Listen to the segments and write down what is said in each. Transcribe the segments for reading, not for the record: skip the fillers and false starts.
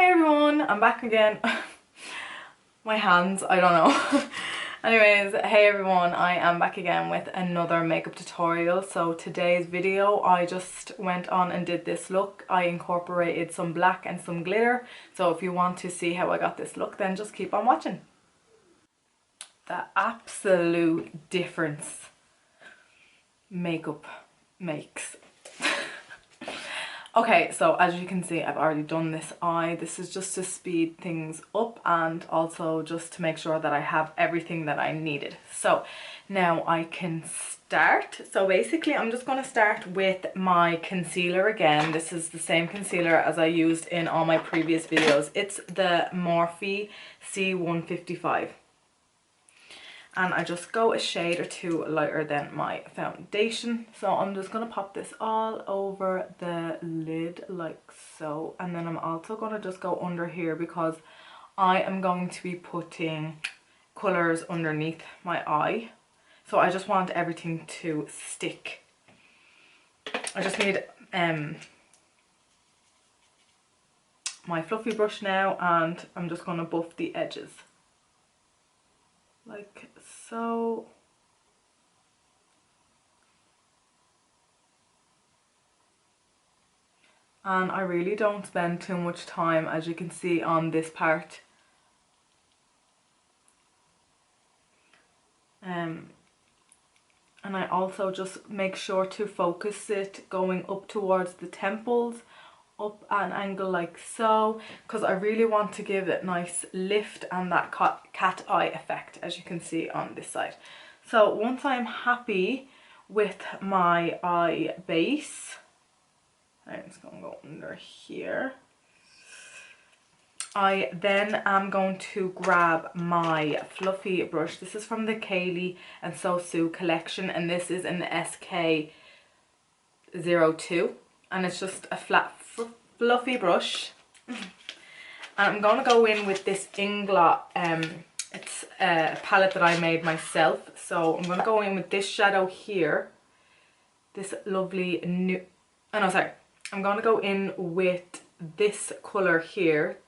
Hey everyone, I'm back again. My hands, I don't know. Anyways, hey everyone, I am back again with another makeup tutorial. So today's video, I just went on and did this look. I incorporated some black and some glitter. So if you want to see how I got this look, then just keep on watching. The absolute difference makeup makes. Okay, so as you can see, I've already done this eye. This is just to speed things up and also just to make sure that I have everything that I needed. So now I can start. So basically I'm just going to start with my concealer again. This is the same concealer as I used in all my previous videos. It's the Morphe C155. And I just go a shade or two lighter than my foundation. So I'm just going to pop this all over the lid like so. And then I'm also going to just go under here because I am going to be putting colours underneath my eye. So I just want everything to stick. I just need my fluffy brush now, and I'm just going to buff the edges. Like so. And I really don't spend too much time, as you can see, on this part. And I also just make sure to focus it going up towards the temples, up at an angle like so, because I really want to give it nice lift and that cat eye effect, as you can see on this side. So once I'm happy with my eye base, I'm just going to go under here. I then am going to grab my fluffy brush. This is from the Keileidh and SoSue collection, and this is an SK02, and it's just a flat fluffy brush. And I'm going to go in with this Inglot, it's a palette that I made myself. So I'm going to go in with this shadow here, this lovely new, oh no, sorry, I'm going to go in with this colour here,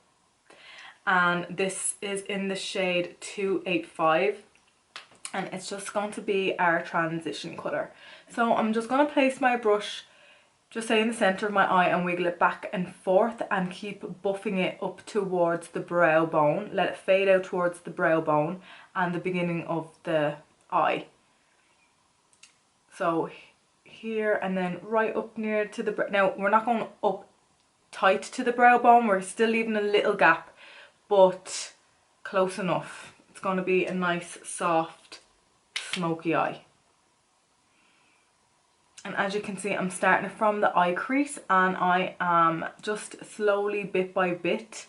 and this is in the shade 285, and it's just going to be our transition colour. So I'm just going to place my brush just say in the centre of my eye and wiggle it back and forth and keep buffing it up towards the brow bone. Let it fade out towards the brow bone and the beginning of the eye. So here and then right up near to the brow. Now we're not going up tight to the brow bone, we're still leaving a little gap, but close enough. It's going to be a nice soft smoky eye. And as you can see, I'm starting from the eye crease, and I am just slowly, bit by bit,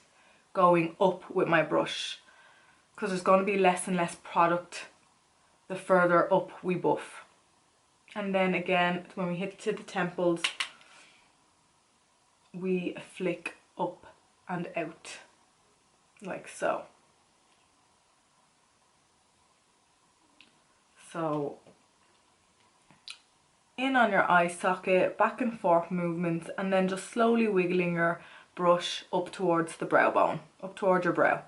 going up with my brush, because there's going to be less and less product the further up we buff. And then again, when we hit to the temples, we flick up and out, like so. So in on your eye socket, back and forth movements, and then just slowly wiggling your brush up towards the brow bone, up towards your brow.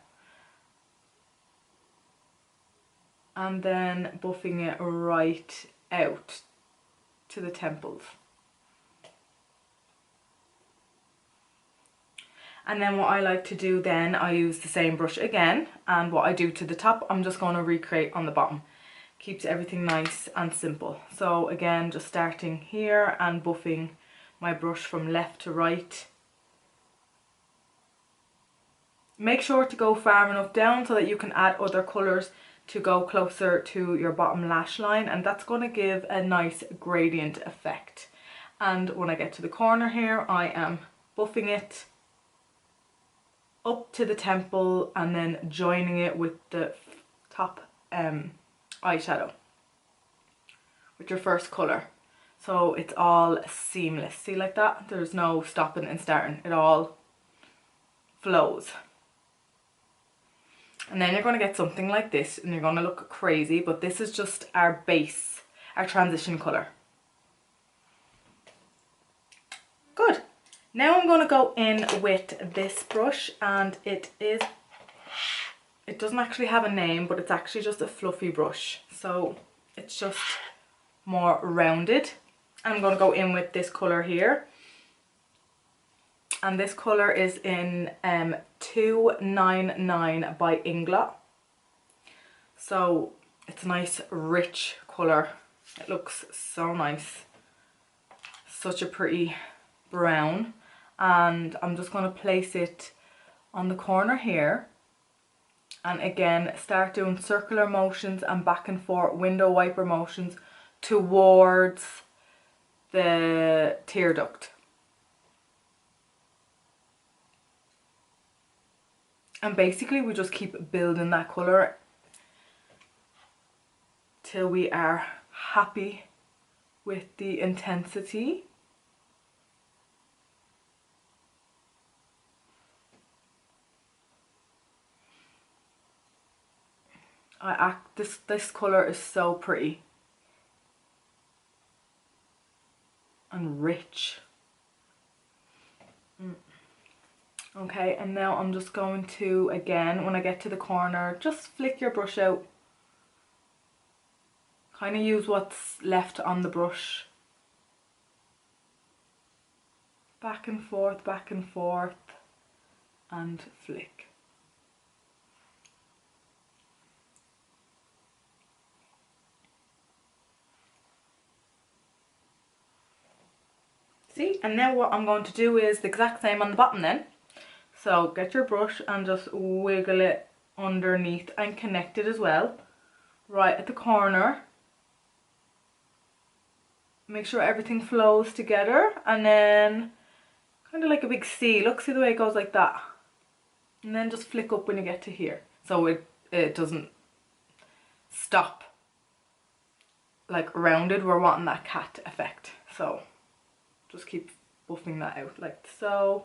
And then buffing it right out to the temples. And then what I like to do then, I use the same brush again, and what I do to the top, I'm just going to recreate on the bottom. Keeps everything nice and simple. So again, just starting here and buffing my brush from left to right. Make sure to go far enough down so that you can add other colours to go closer to your bottom lash line, and that's going to give a nice gradient effect. And when I get to the corner here, I am buffing it up to the temple and then joining it with the top eyeshadow with your first colour, so it's all seamless. See, like that, there's no stopping and starting, it all flows. And then you're going to get something like this, and you're going to look crazy, but this is just our base, our transition colour. Good. Now I'm going to go in with this brush, and it doesn't actually have a name, but it's actually just a fluffy brush. So it's just more rounded. And I'm going to go in with this colour here. And this colour is in 299 by Inglot. So it's a nice rich colour. It looks so nice. Such a pretty brown. And I'm just going to place it on the corner here. And again, start doing circular motions and back and forth window wiper motions towards the tear duct. And basically we just keep building that colour till we are happy with the intensity. This colour is so pretty and rich. Okay, and now I'm just going to, again, when I get to the corner, just flick your brush out. Kind of use what's left on the brush. Back and forth, and flick. See, and now what I'm going to do is the exact same on the bottom then. So get your brush and just wiggle it underneath and connect it as well. Right at the corner. Make sure everything flows together, and then kind of like a big C. Look, see the way it goes like that. And then just flick up when you get to here. So it doesn't stop like rounded. We're wanting that cat effect. So just keep buffing that out like so.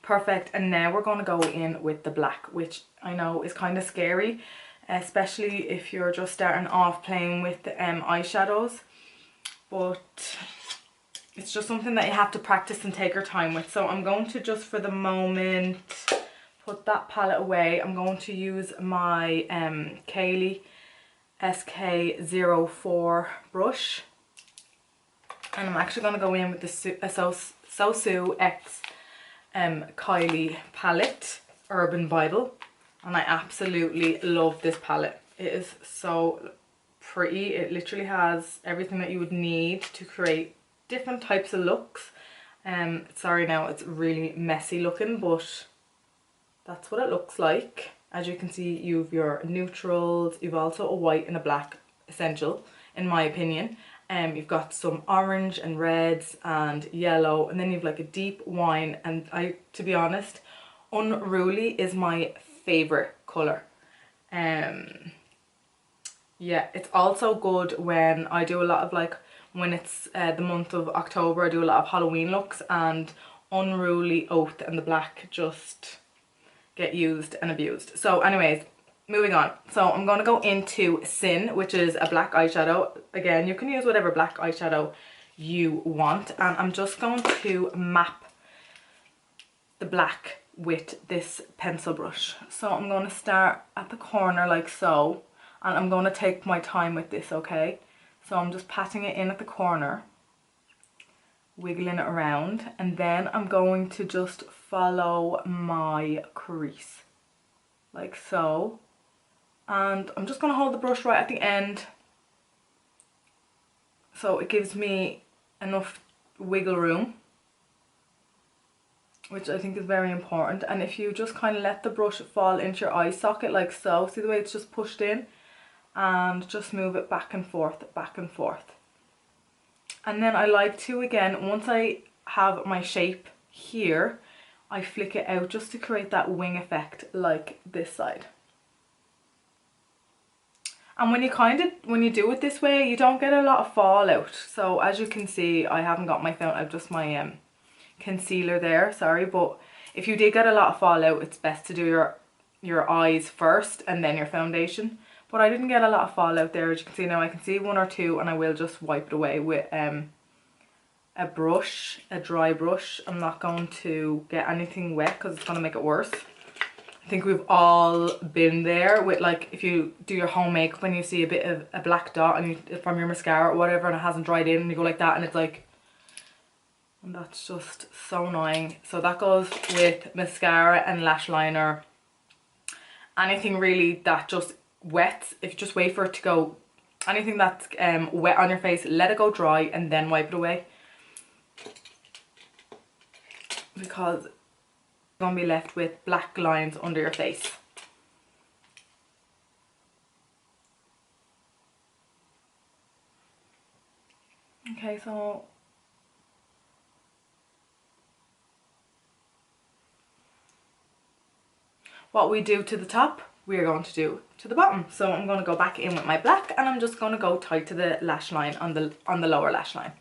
Perfect. And now we're going to go in with the black, which I know is kind of scary, especially if you're just starting off playing with eyeshadows, but it's just something that you have to practice and take your time with. So I'm going to just for the moment put that palette away. I'm going to use my Keileidh SK04 brush, and I'm actually going to go in with the SoSue X Kylie palette, Urban Bible, and I absolutely love this palette. It is so pretty. It literally has everything that you would need to create different types of looks. Sorry now it's really messy looking, but that's what it looks like. As you can see, you've your neutrals, you've also a white and a black essential in my opinion. You've got some orange and reds and yellow, and then you've like a deep wine, and to be honest, Unruly is my favorite color. Yeah, it's also good when I do a lot of when it's the month of October, I do a lot of Halloween looks, and Unruly, Oath and the black just get used and abused. So anyways, moving on. So I'm going to go into Sin, which is a black eyeshadow. Again, you can use whatever black eyeshadow you want. And I'm just going to map the black with this pencil brush. So I'm going to start at the corner like so. And I'm going to take my time with this, okay? So I'm just patting it in at the corner, wiggling it around. And then I'm going to just follow my crease like so. And I'm just going to hold the brush right at the end so it gives me enough wiggle room, which I think is very important. And if you just kind of let the brush fall into your eye socket like so, see the way it's just pushed in, and just move it back and forth, and then I like to, again, once I have my shape here, I flick it out just to create that wing effect like this side. And when you do it this way, you don't get a lot of fallout. So as you can see, I haven't got my just my concealer there, sorry. But if you did get a lot of fallout, it's best to do your eyes first and then your foundation. But I didn't get a lot of fallout there, as you can see now. I can see one or two, and I will just wipe it away with a brush, a dry brush. I'm not going to get anything wet because it's going to make it worse. I think we've all been there with, like, if you do your home makeup and you see a bit of a black dot and from your mascara or whatever, and it hasn't dried in, and you go like that, and it's like, and that's just so annoying. So that goes with mascara and lash liner. Anything really that just wets, if you just wait for it to go, anything that's wet on your face, let it go dry and then wipe it away, because you're going to be left with black lines under your face. Okay, so what we do to the top, we are going to do to the bottom. So I'm going to go back in with my black, and I'm just going to go tight to the lash line on the lower lash line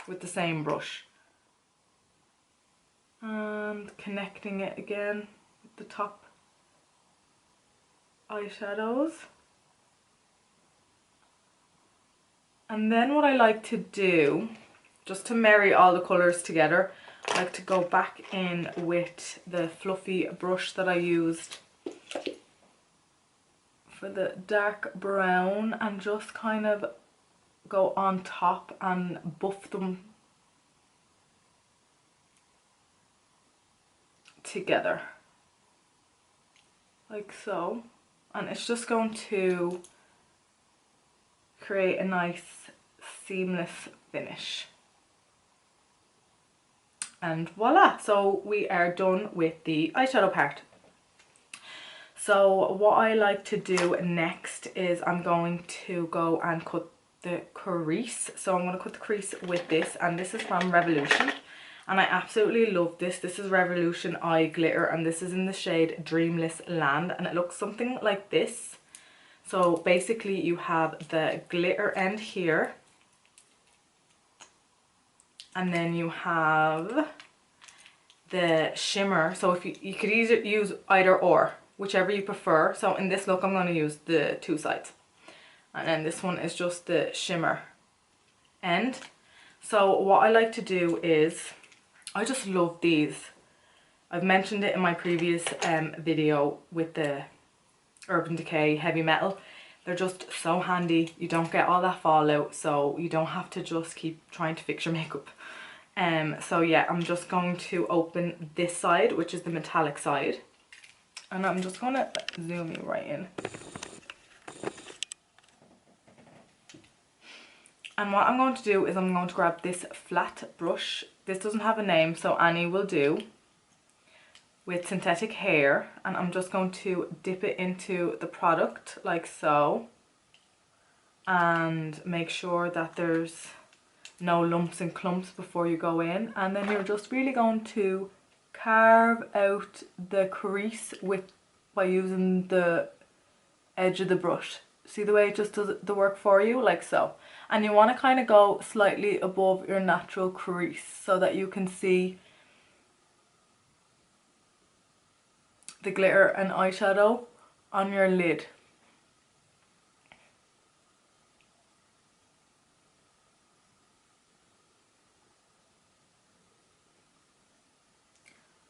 with the same brush, and connecting it again with the top eyeshadows. And then what I like to do, just to marry all the colours together, I like to go back in with the fluffy brush that I used for the dark brown, and just kind of go on top and buff them together like so. And it's just going to create a nice seamless finish. And voila, so we are done with the eyeshadow part. So what I like to do next is I'm going to go and cut the crease. So I'm going to cut the crease with this, and this is from Revolution, and I absolutely love this. This is Revolution Eye Glitter, and this is in the shade Dreamland, and it looks something like this. So basically you have the glitter end here, and then you have the shimmer. So if you could use either or, whichever you prefer. So in this look I'm going to use the two sides, and then this one is just the shimmer end. So what I like to do is, I just love these. I've mentioned it in my previous video with the Urban Decay Heavy Metal. They're just so handy. You don't get all that fallout, so you don't have to just keep trying to fix your makeup. So yeah, I'm just going to open this side, which is the metallic side, and I'm just going to zoom you right in. And what I'm going to do is I'm going to grab this flat brush. This doesn't have a name, so any will do, with synthetic hair, and I'm just going to dip it into the product like so, and make sure that there's no lumps and clumps before you go in. And then you're just really going to carve out the crease by using the edge of the brush. See the way it just does the work for you, like so. And you want to kind of go slightly above your natural crease so that you can see the glitter and eyeshadow on your lid.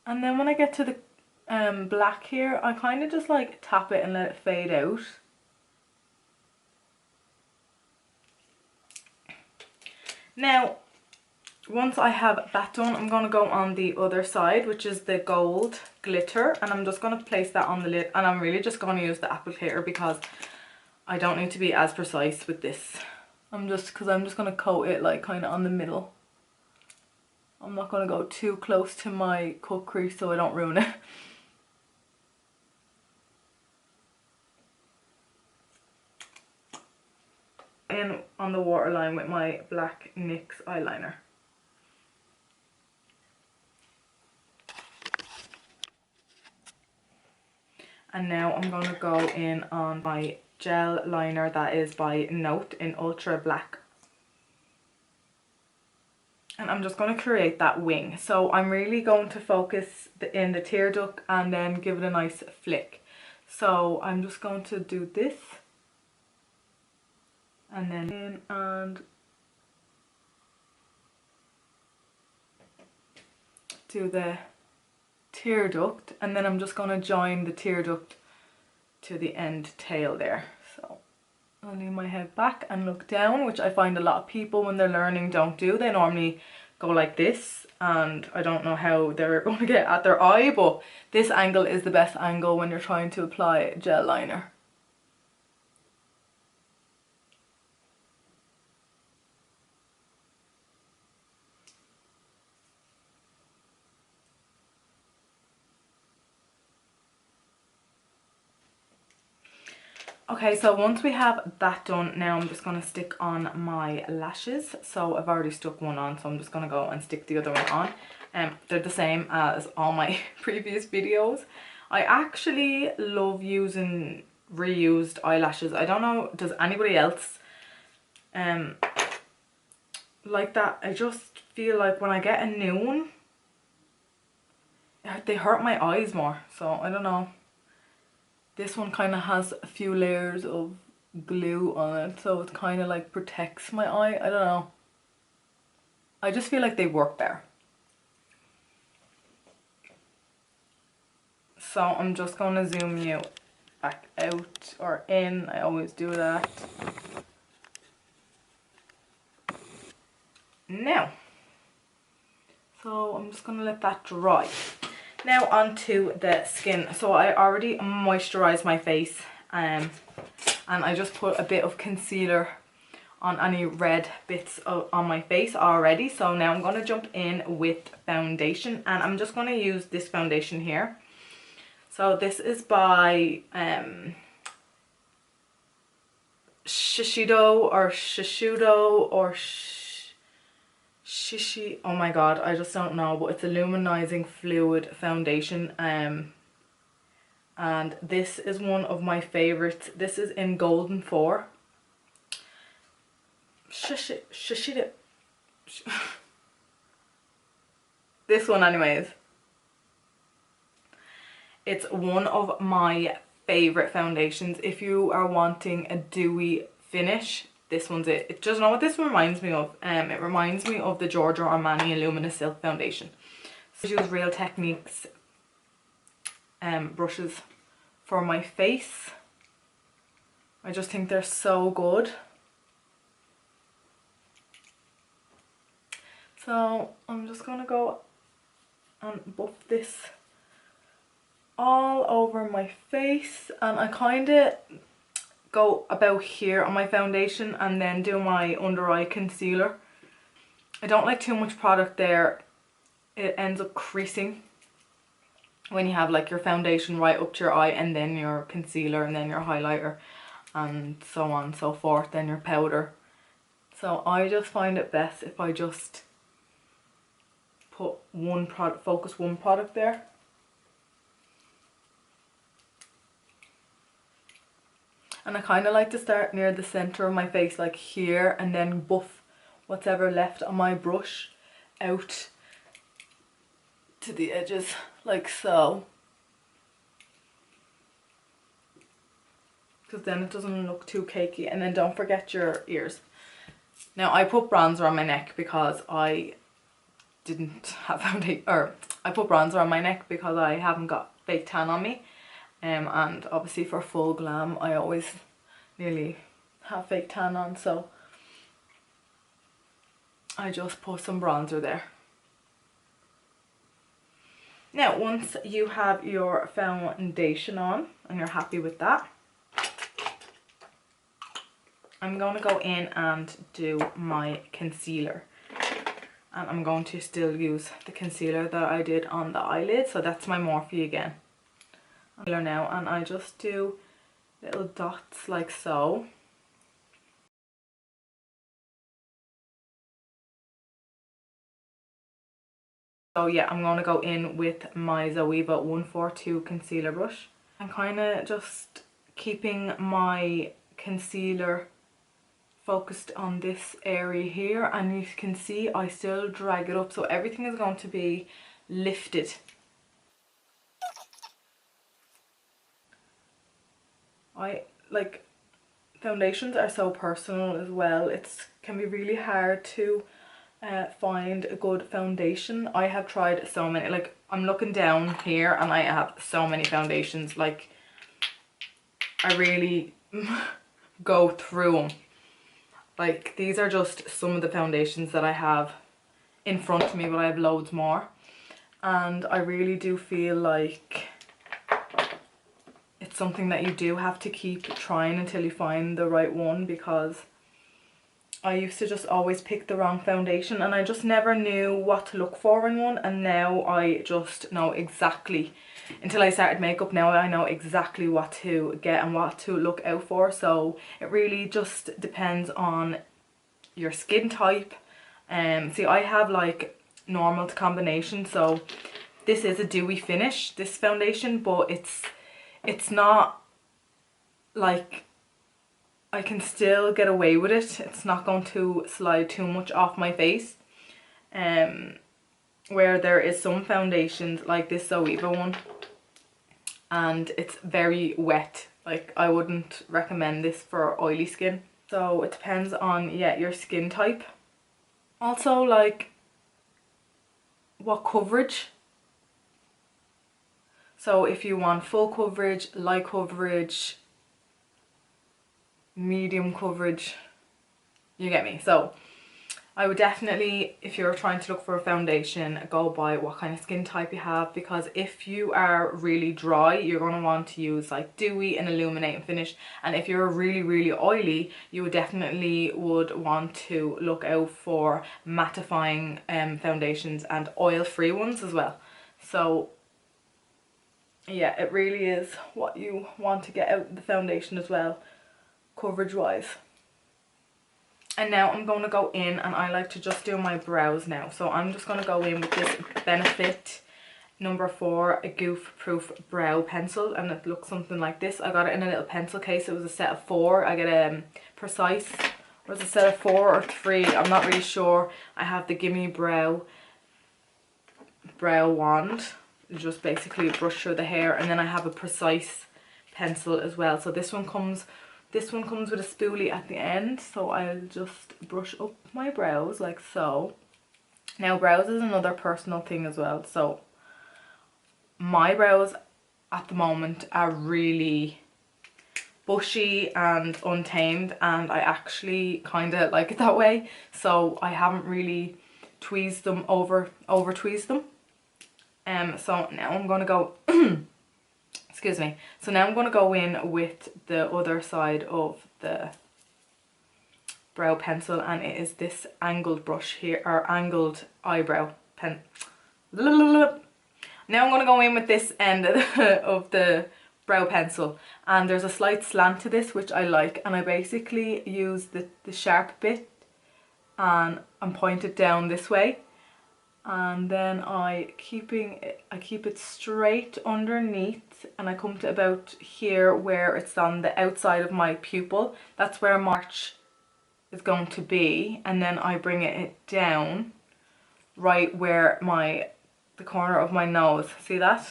And then when I get to the black here, I kind of just like tap it and let it fade out. Now, once I have that done, I'm going to go on the other side, which is the gold glitter, and I'm just going to place that on the lid, and I'm really just going to use the applicator because I don't need to be as precise with this. I'm just going to coat it like kind of on the middle. I'm not going to go too close to my cut crease so I don't ruin it. In on the waterline with my black NYX eyeliner. And now I'm going to go in on my gel liner that is by Note in Ultra Black. And I'm just going to create that wing. So I'm really going to focus in the tear duct and then give it a nice flick. So I'm just going to do this and then in and do the tear duct, and then I'm just going to join the tear duct to the end tail there. So I'll lean my head back and look down, which I find a lot of people when they're learning don't do. They normally go like this, and I don't know how they're going to get at their eye, but this angle is the best angle when you're trying to apply gel liner. Okay, so once we have that done, now I'm just going to stick on my lashes. So I've already stuck one on, so I'm just going to go and stick the other one on. They're the same as all my previous videos. I actually love using reused eyelashes. I don't know, does anybody else like that? I just feel like when I get a new one, they hurt my eyes more, so I don't know. This one kind of has a few layers of glue on it, so it kind of like protects my eye. I don't know. I just feel like they work better. So I'm just going to zoom you back out or in. I always do that. Now, so I'm just going to let that dry. Now onto the skin. So I already moisturised my face and I just put a bit of concealer on any red bits on my face already. So now I'm going to jump in with foundation, and I'm just going to use this foundation here. So this is by Shiseido or Shiseido or oh my god, I just don't know, but it's a luminizing fluid foundation, and this is one of my favorites. This is in Golden 4. Shiseido. This one anyways. It's one of my favorite foundations. If you are wanting a dewy finish, this one's it. It doesn't know what this reminds me of. It reminds me of the Giorgio Armani Luminous Silk Foundation. So I use Real Techniques brushes for my face. I just think they're so good. So I'm just gonna go and buff this all over my face, and I kind of go about here on my foundation and then do my under eye concealer. I don't like too much product there. It ends up creasing when you have like your foundation right up to your eye and then your concealer and then your highlighter and so on and so forth, then your powder. So I just find it best if I just put one product, focus one product there. And I kind of like to start near the center of my face, like here, and then buff whatever left on my brush out to the edges, like so. Because then it doesn't look too cakey. And then don't forget your ears. Now I put bronzer on my neck because I didn't have foundation, or I put bronzer on my neck because I haven't got fake tan on me. And obviously for full glam I always nearly have fake tan on, so I just put some bronzer there. Now once you have your foundation on and you're happy with that, I'm going to go in and do my concealer. And I'm going to still use the concealer that I did on the eyelid, so that's my Morphe again. Now, and I just do little dots like so. So yeah, I'm going to go in with my Zoeva 142 concealer brush. I'm kind of just keeping my concealer focused on this area here, and you can see I still drag it up, so everything is going to be lifted. I like foundations are so personal as well. It can be really hard to find a good foundation. I have tried so many, like I'm looking down here and I have so many foundations, like I really go through them. Like these are just some of the foundations that I have in front of me, but I have loads more, and I really do feel like it's something that you do have to keep trying until you find the right one, because I used to just always pick the wrong foundation and I just never knew what to look for in one, and now I just know exactly, until I started makeup, now I know exactly what to get and what to look out for. So it really just depends on your skin type. See, I have like normal to combination, so this is a dewy finish, this foundation, but it's not like, I can still get away with it. It's not going to slide too much off my face. Where there is some foundations like this Zoeva one, and it's very wet. Like I wouldn't recommend this for oily skin. So it depends on, yeah, your skin type. Also, like what coverage. So if you want full coverage, light coverage, medium coverage, you get me. So I would definitely, if you're trying to look for a foundation, go by what kind of skin type you have, because if you are really dry, you're going to want to use like dewy and illuminating finish, and if you're really oily, you would definitely want to look out for mattifying foundations and oil-free ones as well. So yeah, it really is what you want to get out of the foundation as well, coverage wise. And now I'm going to go in, and I like to just do my brows now. So I'm just going to go in with this Benefit number 4, a Goof Proof brow pencil, and it looks something like this. I got it in a little pencil case. It was a set of 4. I get a Precise, or was it a set of 4 or 3? I'm not really sure. I have the Gimme Brow wand. Just basically brush through the hair, and then I have a Precise pencil as well. So this one comes with a spoolie at the end, so I'll just brush up my brows like so. Now brows is another personal thing as well, so my brows at the moment are really bushy and untamed, and I actually kind of like it that way, so I haven't really tweezed them over tweezed them. So now I'm going to go excuse me. So now I'm going to go in with the other side of the brow pencil, and it is this angled brush here, or angled eyebrow pen. Now I'm going to go in with this end of the brow pencil, and there's a slight slant to this which I like, and I basically use the sharp bit and point it down this way, and then I keep it straight underneath, and I come to about here where it's on the outside of my pupil. That's where my arch is going to be, and then I bring it down right where the corner of my nose. See that?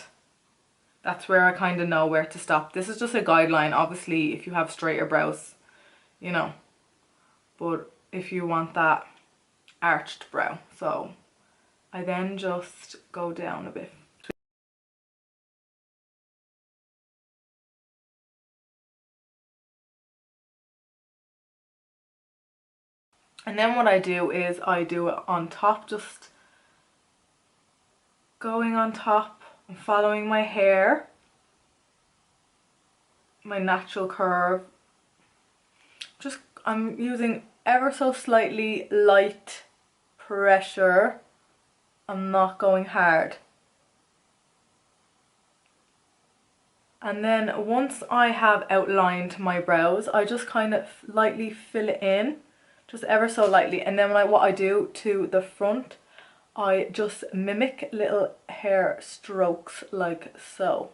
That's where I kind of know where to stop. This is just a guideline, obviously, if you have straighter brows, you know, but if you want that arched brow. So I then just go down a bit. And then what I do is I do it on top, just going on top and following my hair, my natural curve. Just, I'm using ever so slightly light pressure. I'm not going hard. And then once I have outlined my brows, I just kind of lightly fill it in, just ever so lightly. And then what I do to the front, I just mimic little hair strokes like so.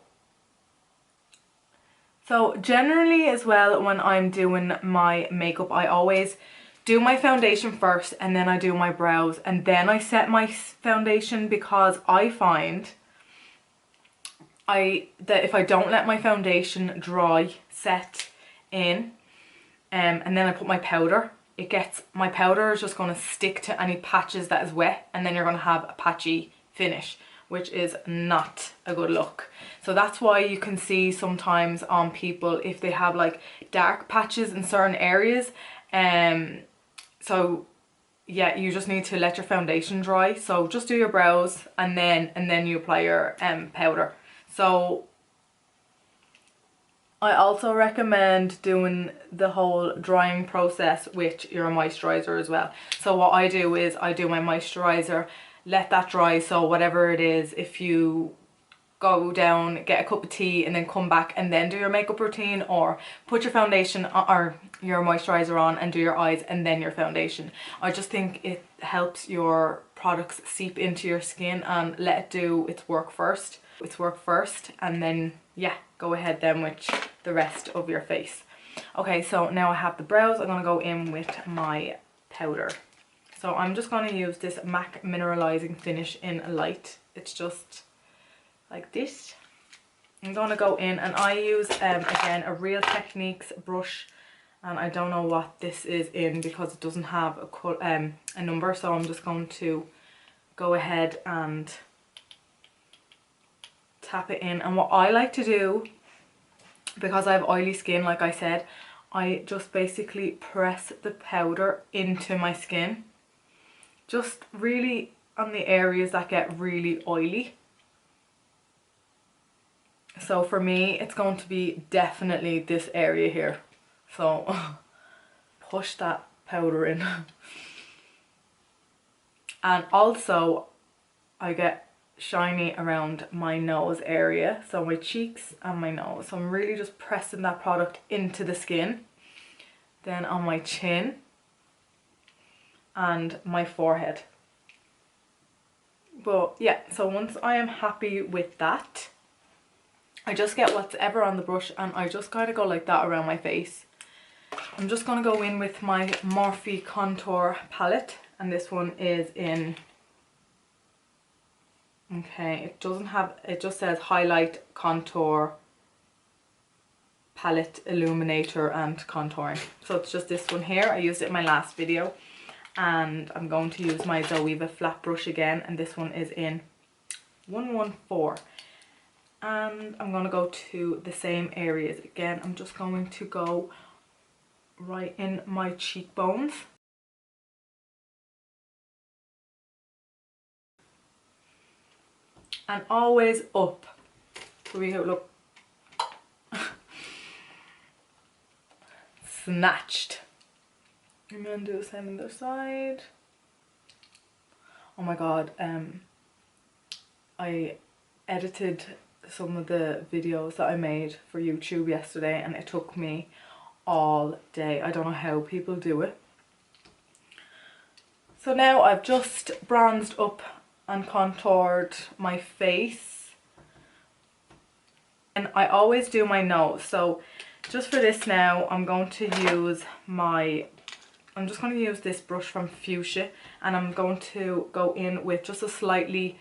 So generally as well, when I'm doing my makeup, I always do my foundation first, and then I do my brows, and then I set my foundation, because I find that if I don't let my foundation dry, set in, and then I put my powder, my powder is just going to stick to any patches that is wet, and then you're going to have a patchy finish, which is not a good look. So that's why you can see sometimes on people if they have like dark patches in certain areas. So yeah, you just need to let your foundation dry. So just do your brows and then you apply your powder. So I also recommend doing the whole drying process with your moisturizer as well. So what I do is I do my moisturizer, let that dry. So whatever it is, if you go down, get a cup of tea and then come back and then do your makeup routine, or put your foundation or your moisturizer on and do your eyes and then your foundation. I just think it helps your products seep into your skin and let it do its work first. And then yeah, go ahead then with the rest of your face. Okay, so now I have the brows. I'm going to go in with my powder. So I'm just going to use this MAC mineralizing finish in light. It's just like this. I'm going to go in and I use again a Real Techniques brush, and I don't know what this is in because it doesn't have a number, so I'm just going to go ahead and tap it in. And what I like to do, because I have oily skin like I said, I just basically press the powder into my skin, just really on the areas that get really oily. So for me it's going to be definitely this area here, so push that powder in. And also I get shiny around my nose area, so my cheeks and my nose. So I'm really just pressing that product into the skin, then on my chin and my forehead. But yeah, so once I am happy with that, I just get whatever on the brush and I just kind of go like that around my face. I'm just going to go in with my Morphe contour palette, and this one is in, okay, it doesn't have, it just says highlight, contour, palette, illuminator and contouring. So it's just this one here. I used it in my last video, and I'm going to use my Zoeva flat brush again, and this one is in 114. And I'm going to go to the same areas again. I'm just going to go right in my cheekbones. And always up. So we have, look, snatched. I'm going to do the same on the other side. Oh my god, I edited some of the videos that I made for YouTube yesterday and it took me all day. I don't know how people do it. So now I've just bronzed up and contoured my face, and I always do my nose. So just for this now I'm going to use I'm just going to use this brush from Fuchsia, and I'm going to go in with just a slightly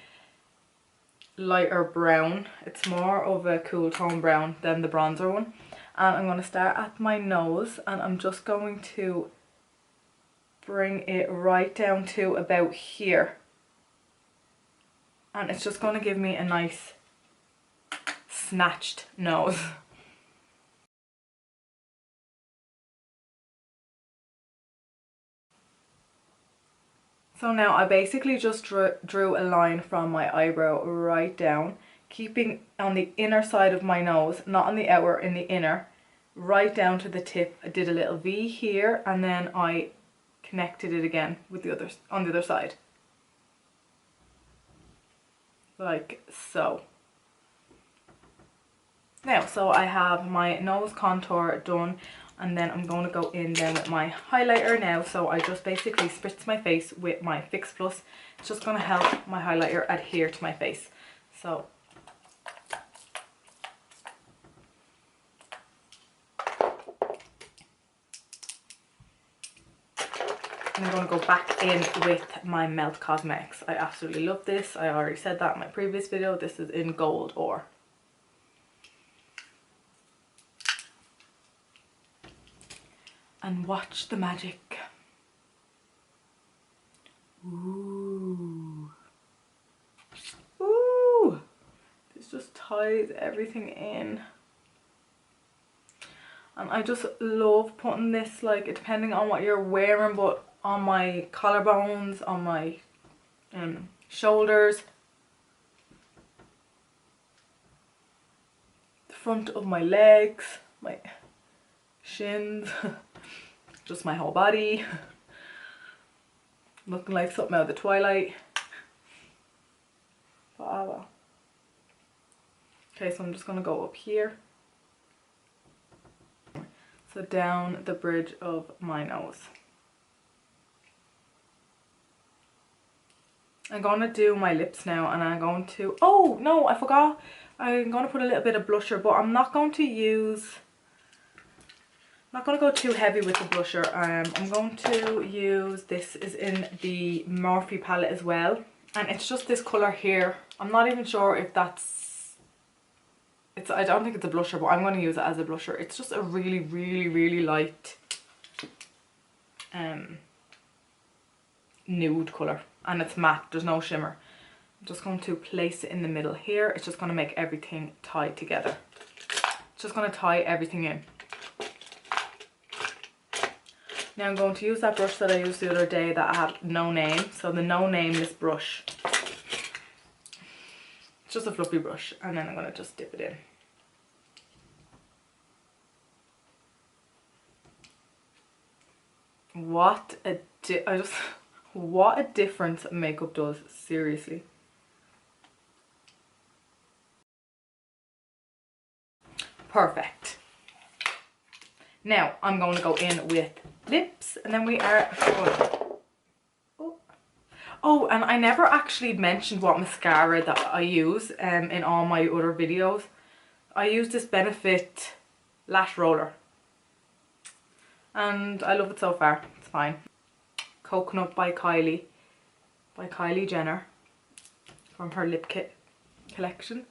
lighter brown. It's more of a cool tone brown than the bronzer one. And I'm going to start at my nose, and I'm just going to bring it right down to about here, and it's just going to give me a nice snatched nose. So now I basically just drew a line from my eyebrow right down, keeping on the inner side of my nose, not on the outer, in the inner, right down to the tip. I did a little V here, and then I connected it again with the others on the other side, like so. Now, so I have my nose contour done, and then I'm going to go in then with my highlighter now. So I just basically spritz my face with my Fix Plus. It's just going to help my highlighter adhere to my face. So I'm going to go back in with my Melt Cosmetics. I absolutely love this. I already said that in my previous video. This is in Gold Ore. and watch the magic. Ooh. Ooh. This just ties everything in. And I just love putting this, like, depending on what you're wearing, but on my collarbones, on my shoulders, the front of my legs, my shins, just my whole body, looking like something out of the Twilight. Wow. Okay, so I'm just gonna go up here. So down the bridge of my nose. I'm gonna do my lips now, and I'm going to, oh no, I forgot. I'm gonna put a little bit of blusher, but I'm not going to use, I'm not gonna go too heavy with the blusher. I'm going to use, this is in the Morphe palette as well, and it's just this colour here. I'm not even sure if that's, I don't think it's a blusher, but I'm going to use it as a blusher. It's just a really, really, really light nude colour, and it's matte, there's no shimmer. I'm just going to place it in the middle here. It's just going to make everything tie together. It's just going to tie everything in. Now I'm going to use that brush that I used the other day that had no name, so the no nameless brush. Just a fluffy brush, and then I'm going to just dip it in. What a difference makeup does, seriously. Perfect. Now I'm going to go in with lips, and then we are good. Oh, and I never actually mentioned what mascara that I use in all my other videos. I use this Benefit lash roller, and I love it so far. It's fine. Coconut by Kylie Jenner from her lip kit collection,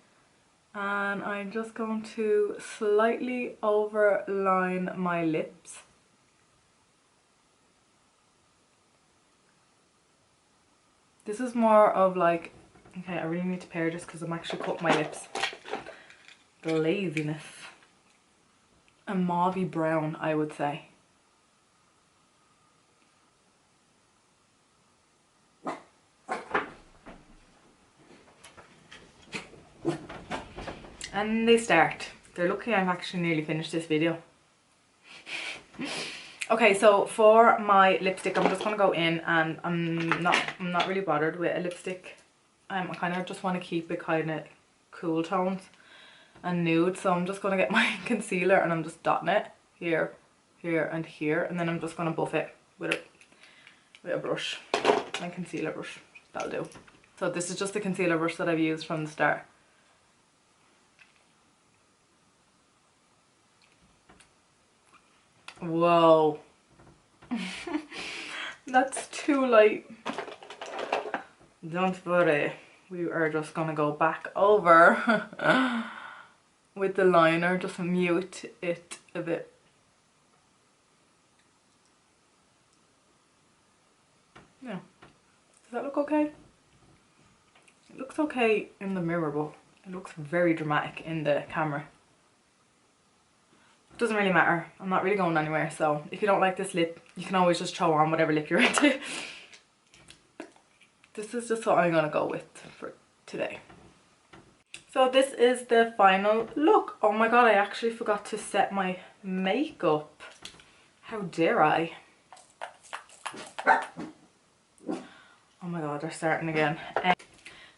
and I'm just going to slightly overline my lips. This is more of like, okay, I really need to pair this because I'm actually cutting my lips. The laziness. A mauvey brown, I would say. And they start. They're lucky I've actually nearly finished this video. Okay, so for my lipstick, I'm just gonna go in, and I'm not really bothered with a lipstick. I kind of just want to keep it kind of cool tones and nude, so I'm just gonna get my concealer and I'm just dotting it here, here, and here, and then I'm just gonna buff it with a brush, my concealer brush. That'll do. So this is just the concealer brush that I've used from the start. Whoa. That's too light. Don't worry. We are just gonna go back over with the liner, just mute it a bit. Yeah. Does that look okay? It looks okay in the mirror, but it looks very dramatic in the camera. Doesn't really matter. I'm not really going anywhere, so if you don't like this lip, you can always just throw on whatever lip you're into. This is just what I'm gonna go with for today. So this is the final look. Oh my god, I actually forgot to set my makeup. How dare I? Oh my god, they're starting again.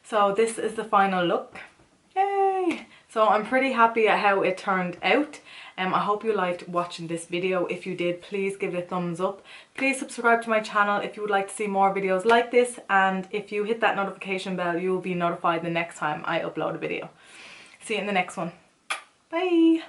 So this is the final look. Yay! So I'm pretty happy at how it turned out. I hope you liked watching this video. If you did, please give it a thumbs up. Please subscribe to my channel if you would like to see more videos like this, and if you hit that notification bell, you will be notified the next time I upload a video. See you in the next one. Bye!